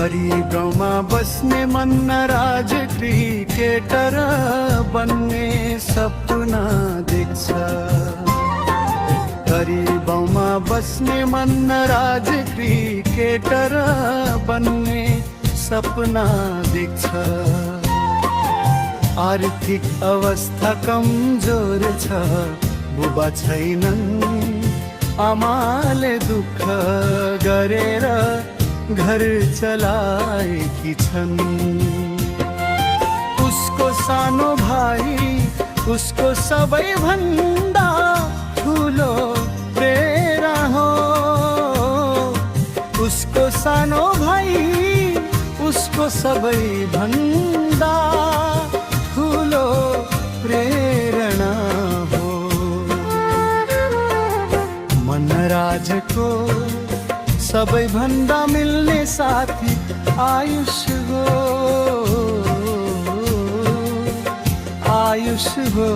गाउँमा बस्ने मन नराज क्रिकेटर बन्ने सपना देख्छ। गाउँमा बस्ने मन नराज क्रिकेटर बन्ने सपना देख्छ। आर्थिक अवस्था कमजोर छ, बुबा छैनन्, आमाले दुःख गरेर घर चलाएकी छन्। उसको सानो भाइ उसको सबैभन्दा ठुलो प्रेरणा हो। उसको सानो भाइ उसको सबैभन्दा ठुलो प्रेरणा हो। मनराजको सबैभन्दा मिल्ने साथी आयुष हो, आयुष हो।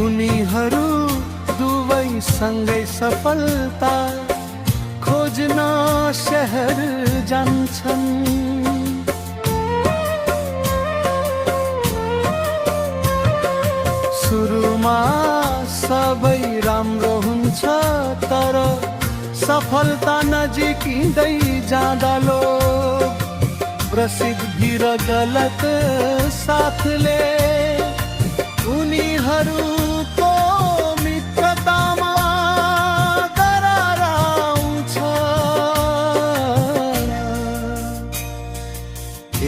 उनीहरू दुवै सँगै सफलता खोज्न शहर जान्छन्। सुरुमा सबै राम्रो हुन्छ, तर सफलता नजिकिँदै जाँदा लोभ, प्रसिद्धि र गलत साथले उनीहरूको मित्रतामा दरार आउँछ।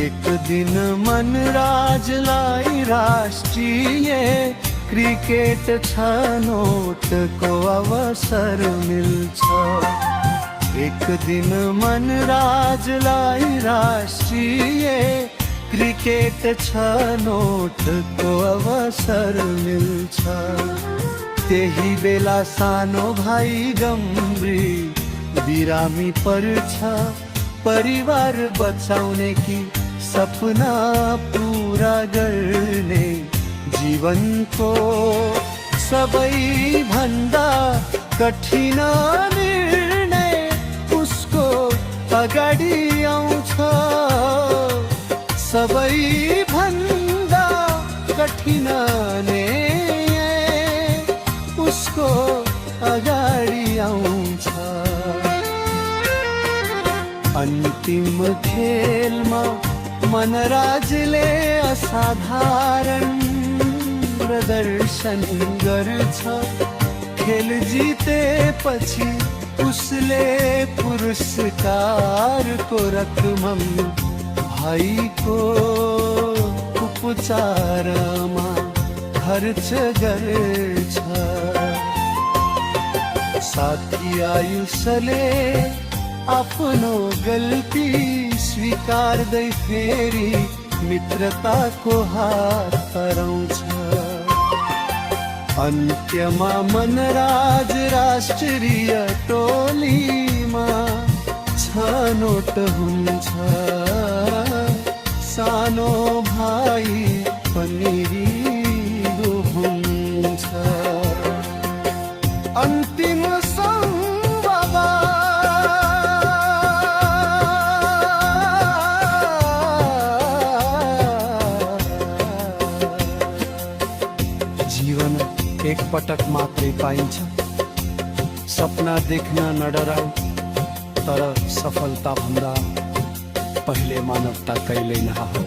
एक दिन मनराजलाई राष्ट्रिय क्रिकेट छनौटको अवसर मिल्छ। एक दिन मनराजलाई राष्ट्रिय क्रिकेट छनौटको अवसर मिल्छ। त्यही बेला सानो भाइ गम्भीर बिरामी पर्छ। परिवार बचाउने कि सपना पूरा गर्ने जीवनको सबैभन्दा कठिन निर्णय उसको अगाडि आउँछ। सबैभन्दा कठिन निर्णय उसको अगाडि आउँछ। अन्तिम खेलमा मनराजले असाधारण प्रदर्शन गर्छ। खेल जितेपछि उसले पुरस्कारको रकम भाइको उपचारमा खर्च गर्छ। साथी आयुषले आफ्नो गल्ती स्वीकार्दै फेरि मित्रताको हात हराउँछ। अन्त्यमा मनराज राष्ट्रिय टोलीमा छनौट हुन्छ। सानो भाइ पनि रित्तो हुन्छ। अन्तिम जीवन एक पटक मात्रै पाइन्छ। सपना देख्न नडराऊ, तर सफलता भन्दा पहिले मानवता कहिल्यै नहारौ।